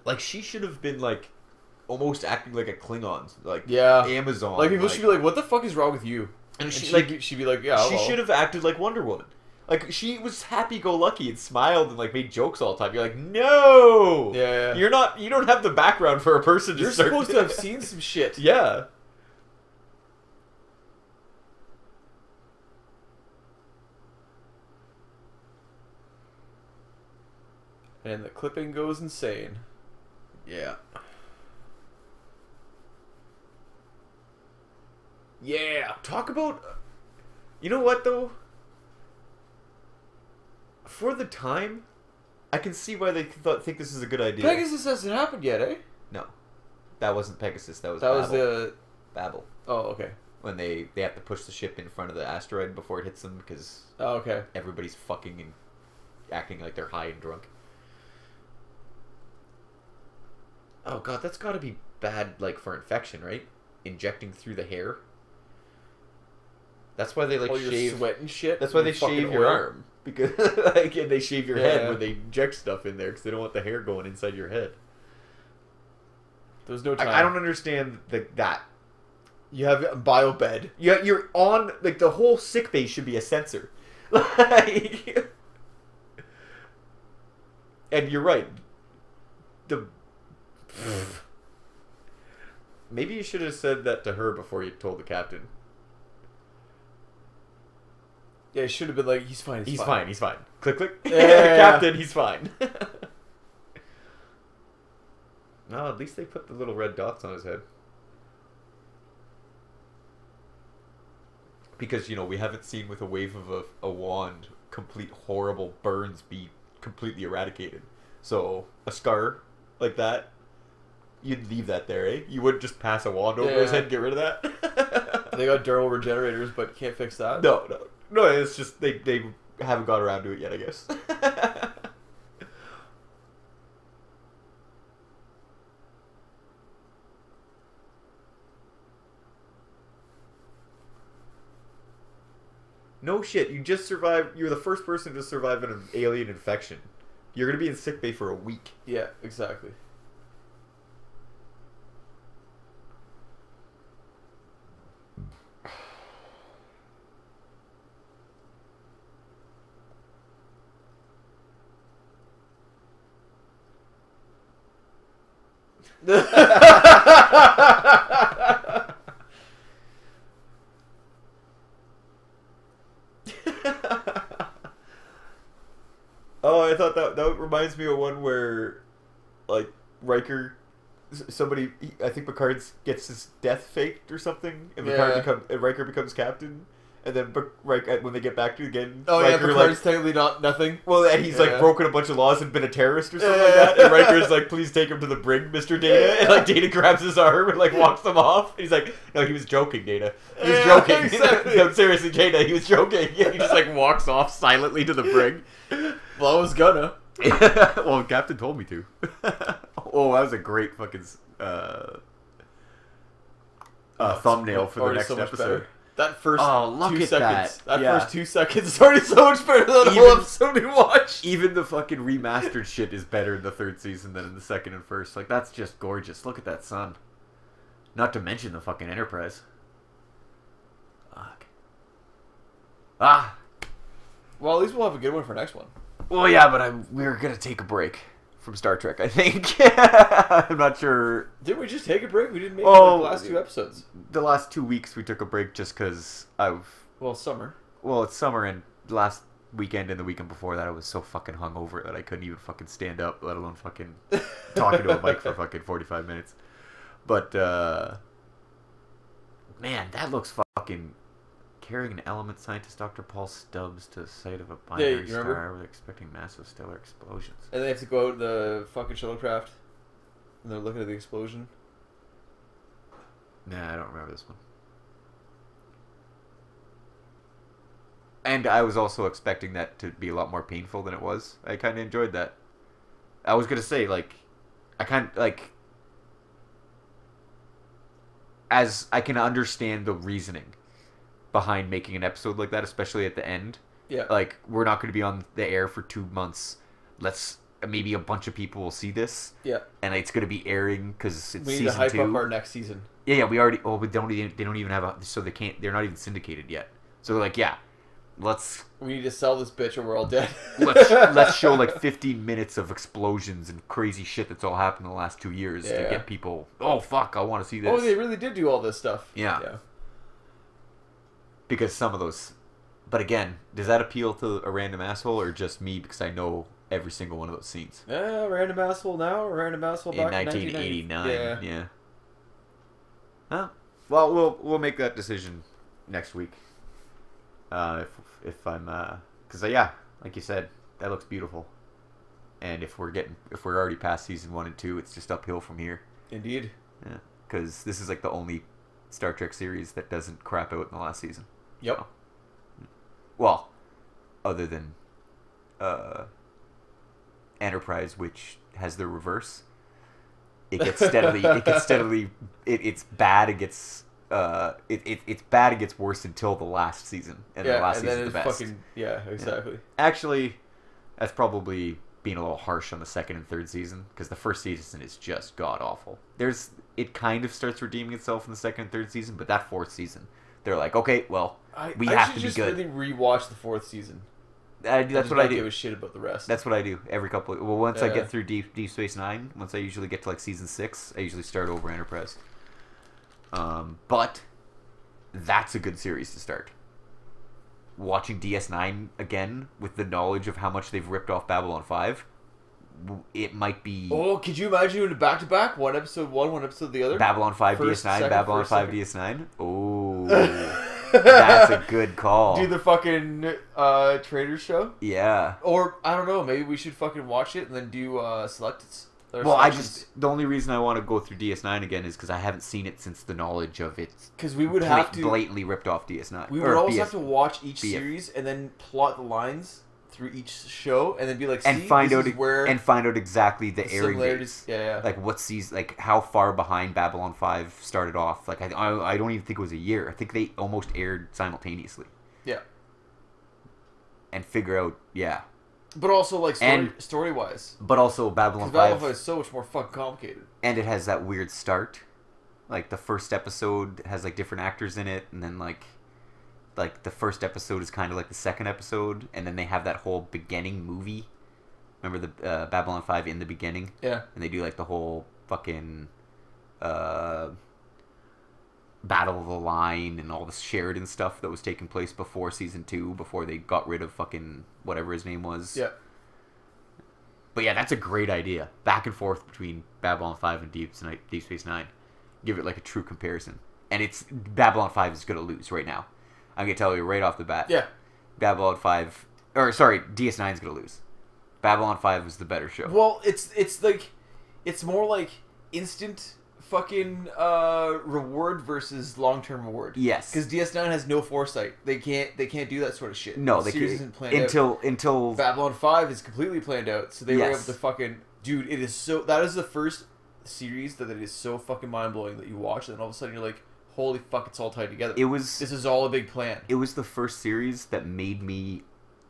Like she should have been like almost acting like a Klingon, like Yeah. Amazon. Like people should be like, "What the fuck is wrong with you?" and And she she'd, like she'd be like, "Yeah." she well." should have acted like Wonder Woman. Like she was happy-go-lucky and smiled and like made jokes all the time. You're like, no, Yeah. you're not. You don't have the background for a person. You're to start... supposed to have seen some shit. Yeah. And the clipping goes insane. Yeah. Yeah. Talk about. You know what though? For the time, I can see why they think this is a good idea. Pegasus hasn't happened yet, eh? No, that wasn't Pegasus. That was That was Babel. the. Babel. Oh, okay. When they have to push the ship in front of the asteroid before it hits them because Oh, okay. everybody's fucking and acting like they're high and drunk. Oh god, that's got to be bad, like for infection, right? Injecting through the hair. That's why they like All your shave. sweat and shit. That's why and they fucking shave your oil. arm because like and they shave your head Yeah. when they inject stuff in there because they don't want the hair going inside your head. There's no time. I don't understand that. You have a bio bed. You're on like the whole sick bay should be a sensor. Like, and you're right. The maybe you should have said that to her before you told the captain. Yeah, it should have been like, he's fine. He's fine. He's fine. Click click. Yeah. Captain, he's fine. No, at least they put the little red dots on his head. Because, you know, we haven't seen with a wave of a wand complete horrible burns be completely eradicated. So, a scar like that, you'd leave that there, eh? You wouldn't just pass a wand over his Yeah. head and get rid of that? They got dermal regenerators, but can't fix that. No, it's just they haven't got around to it yet, I guess. No shit, you just survived. You're the first person to survive an alien infection. You're gonna be in sickbay for a week. Yeah, exactly. Oh, I thought that reminds me of one where, like, Riker, I think Picard gets his death faked or something, and Yeah. Riker becomes captain, and then Riker, when they get back to again, Oh yeah, Riker, Picard's technically nothing. well, and he's like Yeah. broken a bunch of laws and been a terrorist or something Yeah. like that, and Riker's like, please take him to the brig, Mr. Data, and like Data grabs his arm and like walks them off, and he's like, no, he was joking, Data, he was Yeah, joking, exactly. no, seriously, Data, he was joking, and he just like walks off silently to the brig. Well, I was gonna. Well, Captain told me to. Oh, that was a great fucking thumbnail for the Already next so much episode. better. That first Oh, look 2 at seconds. that. That Yeah. first 2 seconds is already so much better than the whole Even- episode we watched. Even the fucking remastered shit is better in the third season than in the second and first. Like, that's just gorgeous. Look at that sun. Not to mention the fucking Enterprise. Fuck. Ah! Well, at least we'll have a good one for next one. Well, yeah, but we're gonna take a break from Star Trek, I think. I'm not sure. Didn't we just take a break? We didn't make Oh, the last 2 episodes. The last 2 weeks we took a break just because Well, summer. well, it's summer, and last weekend and the weekend before that I was so fucking hungover that I couldn't even fucking stand up, let alone fucking talking to a mic for fucking 45 minutes. But, man, that looks fucking... Carrying an element scientist Dr. Paul Stubbs to the site of a binary you remember? star with expecting massive stellar explosions. And they have to go out in the fucking shuttlecraft. And they're looking at the explosion. Nah, I don't remember this one. And I was also expecting that to be a lot more painful than it was. I kind of enjoyed that. I was gonna say, like, I kind of like, as I can understand the reasoning behind making an episode like that, especially at the end. Yeah. Like, we're not going to be on the air for 2 months. Maybe a bunch of people will see this. Yeah. And it's going to be airing because it's We need season to hype 2. up our next season. Yeah, we already. Oh, but they don't even have a. So they're not even syndicated yet. So they're like, yeah, let's We need to sell this bitch or we're all dead. let's show like 15 minutes of explosions and crazy shit that's all happened in the last 2 years to Yeah. get people. Oh fuck, I want to see this. Oh, they really did do all this stuff. Yeah. Because some of those. But again, does that appeal to a random asshole or just me because I know every single one of those scenes? Yeah, random asshole now, random asshole In back 1989. Yeah. Huh? Well, we'll make that decision next week. If I'm because yeah, like you said, that looks beautiful. And if we're already past season 1 and 2, it's just uphill from here. Indeed. Yeah, because this is like the only Star Trek series that doesn't crap out in the last season. Yep. Well, other than Enterprise, which has the reverse. It gets steadily. It's bad. It's bad. It gets worse until the last season, and the last season is the best. Exactly. Yeah. Actually, that's probably being a little harsh on the second and third season because the first season is just god awful. It kind of starts redeeming itself in the second and third season, but that fourth season, they're like, okay, well, we have to be good. I should just really rewatch the fourth season. That's what I do. Give a shit about the rest. That's what I do every couple. Once I get through Deep Space Nine, once I usually get to like season 6, I usually start over Enterprise. But that's a good series to start. Watching DS9 again with the knowledge of how much they've ripped off Babylon 5, it might be. Oh, could you imagine doing it back to back? One episode one, one episode the other. Babylon 5 First, DS9, second, Babylon first, 5 second. DS9. Oh. That's a good call. Do the fucking Trader show, Yeah. or I don't know. Maybe we should fucking watch it and then do selected. Well, the only reason I want to go through DS9 again is because I haven't seen it since the knowledge of it. Because we would have to blatantly ripped off DS9. We would always have to watch each BF. series and then plot the lines through each show and then be like, see, and find this is where out exactly the airing similarities. dates. Yeah. Like what season, like how far behind Babylon 5 started off. Like I don't even think it was a year. I think they almost aired simultaneously. Yeah. And figure out, yeah. But also like story wise. But also Babylon 5. Babylon 5 is so much more fucking complicated. And it has that weird start. Like the first episode has like different actors in it, and then like the first episode is kind of like the second episode, and then they have that whole beginning movie. Remember the Babylon 5 in the beginning? Yeah. And they do like the whole fucking Battle of the Line and all the Sheridan stuff that was taking place before season 2, before they got rid of fucking whatever his name was. Yeah. But yeah, that's a great idea. Back and forth between Babylon 5 and Deep Space Nine. Give it like a true comparison. And it's Babylon 5 is going to lose right now. I'm going to tell you right off the bat. Yeah. Babylon 5... Or, sorry, DS9 is going to lose. Babylon 5 was the better show. Well, it's like... It's more like instant fucking reward versus long-term reward. Yes. Because DS9 has no foresight. They can't do that sort of shit. No, the they series can't. isn't planned out. Until... Babylon 5 is completely planned out. So they were able Yes. to fucking... Dude, it is so... That is the first series that it is so fucking mind-blowing that you watch and then all of a sudden you're like, holy fuck, it's all tied together. This is all a big plan. It was the first series that made me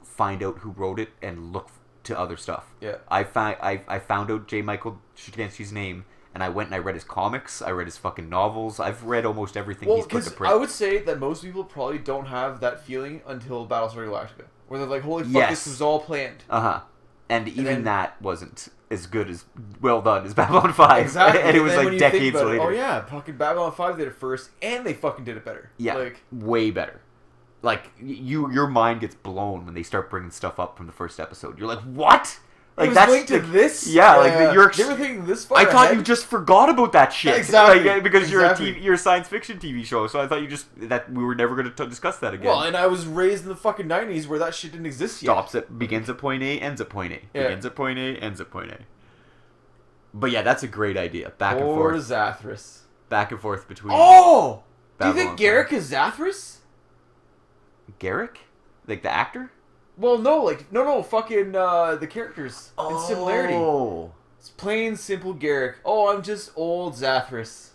find out who wrote it and look to other stuff. Yeah. I found out J. Michael Straczynski's name, and I went and I read his comics. I read his fucking novels. I've read almost everything he's put to print. I would say that most people probably don't have that feeling until Battlestar Galactica, where they're like, holy fuck, this was all planned. And even that wasn't as good as well done as Babylon 5. Exactly. And it was then like decades later. Oh yeah, fucking Babylon 5 did it first, and they fucking did it better. Yeah, like way better. Like your mind gets blown when they start bringing stuff up from the first episode. You're like, what? Like it was that's linked to this. Yeah, like they were thinking this far I thought ahead. you just forgot about that shit. Exactly. Like, because Exactly. you're a science fiction TV show, so I thought that we were never going to discuss that again. Well, and I was raised in the fucking 90s where that shit didn't exist yet. Begins at point A, ends at point A. Yeah. Begins at point A, ends at point A. But yeah, that's a great idea. Back and Or forth. Zathras. Back and forth between. Oh! Do you Babylon think Garrick is Zathras? Garrick? Like the actor? Well, no, like no, fucking the characters in similarity. Oh. It's plain simple Garrick. Oh, I'm just old Zathras.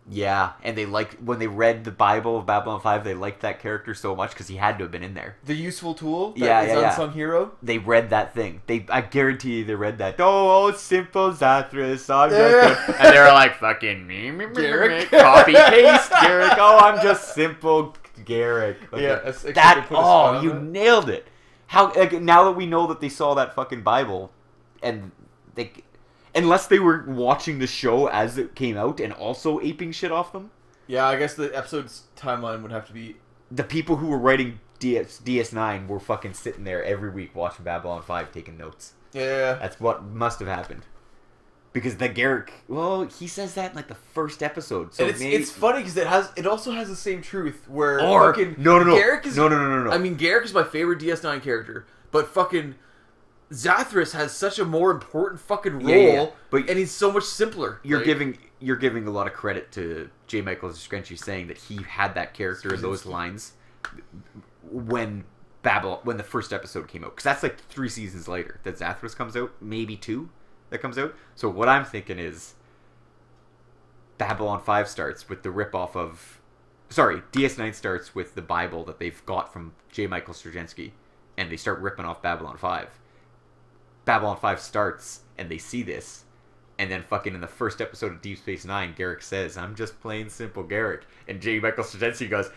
Yeah, and they liked when they read the Bible of Babylon 5, they liked that character so much because he had to have been in there. The useful tool. Yeah, That is yeah. unsung hero. They read that thing. I guarantee you they read that. Oh, simple Zathras. I'm just Yeah. and they were like, fucking Garrick. copy paste Garrick. Oh, I'm just simple Garrick. Okay. Yeah, That. Oh, you nailed it. How? Like, now that we know that they saw that fucking Bible, and they. Unless they were watching the show as it came out and also aping shit off them. Yeah, I guess the episode's timeline would have to be... The people who were writing DS9 were fucking sitting there every week watching Babylon 5 taking notes. Yeah. That's what must have happened. Because the Garrick... Well, he says that in like the first episode. So and it's funny because it also has the same truth where fucking... No. Garrick is... No. I mean, Garrick is my favorite DS9 character, but fucking... Zathras has such a more important fucking role, Yeah. But and he's so much simpler. You're Like, giving a lot of credit to J. Michael Straczynski saying that he had that character in those lines when the first episode came out, because that's like 3 seasons later that Zathras comes out, maybe 2 that comes out. So what I'm thinking is Babylon 5 starts with the ripoff of... Sorry, DS9 starts with the Bible that they've got from J. Michael Straczynski, and they start ripping off Babylon 5. Babylon 5 starts, and they see this, and then fucking in the first episode of Deep Space Nine, Garrick says, I'm just plain simple Garrick. And J. Michael Straczynski goes,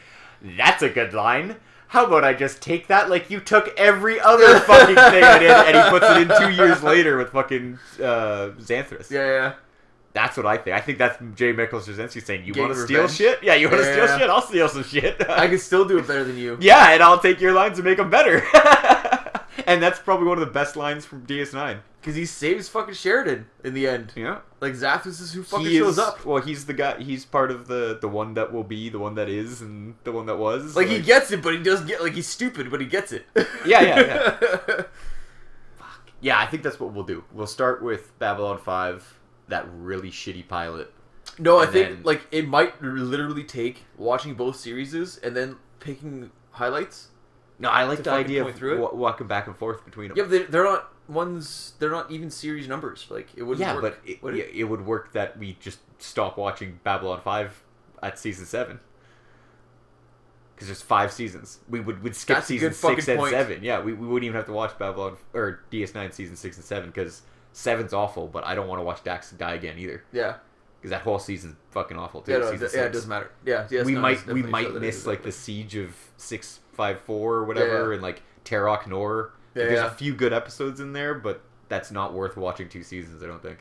that's a good line. How about I just take that like you took every other fucking thing I did, and he puts it in 2 years later with fucking Xanthras. Yeah. That's what I think. I think that's J. Michael Straczynski saying, you Getting want to steal revenge. shit? Yeah, you want to steal Yeah. shit? I'll steal some shit. I can still do it better than you. Yeah, and I'll take your lines and make them better. And that's probably one of the best lines from DS9. Because he saves fucking Sheridan in the end. Yeah. Like, Zathras is who fucking shows up. Well, he's the guy, he's part of the one that will be, the one that is, and the one that was. Like, he gets it, but he doesn't get... Like, he's stupid, but he gets it. Yeah. Fuck. Yeah, I think that's what we'll do. We'll start with Babylon 5, that really shitty pilot. No, I And think, then- like, it might literally take watching both series and then picking highlights. No, I like To the fucking idea point of through it? walking back and forth between them. Yeah, but they're not ones... They're not even series numbers. Like, it wouldn't Yeah, work. but would it? it would work that we just stop watching Babylon 5 at season 7. Because there's 5 seasons. We'd skip That's a season good 6 fucking and point. 7. Yeah, we wouldn't even have to watch Babylon or DS9 season 6 and 7 because 7's awful, but I don't want to watch Dax die again either. Yeah. Because that whole season's fucking awful too. Yeah, no, season yeah, it 6. doesn't matter. Yeah, DS9 we is might definitely a show that miss is like the exactly- siege of 654 or whatever, Yeah. and like Terok Nor. Yeah, There's yeah. a few good episodes in there, but that's not worth watching 2 seasons. I don't think.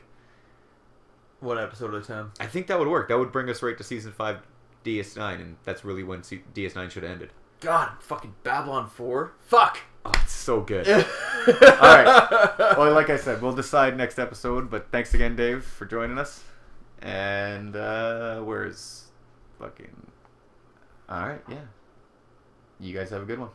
One episode at a time. I think that would work. That would bring us right to season 5 DS9, and that's really when DS9 should have ended. God, fucking Babylon 4. Fuck! Oh, it's so good. Alright. Well, like I said, we'll decide next episode, but thanks again, Dave, for joining us. And, where's fucking... Alright, yeah. You guys have a good one.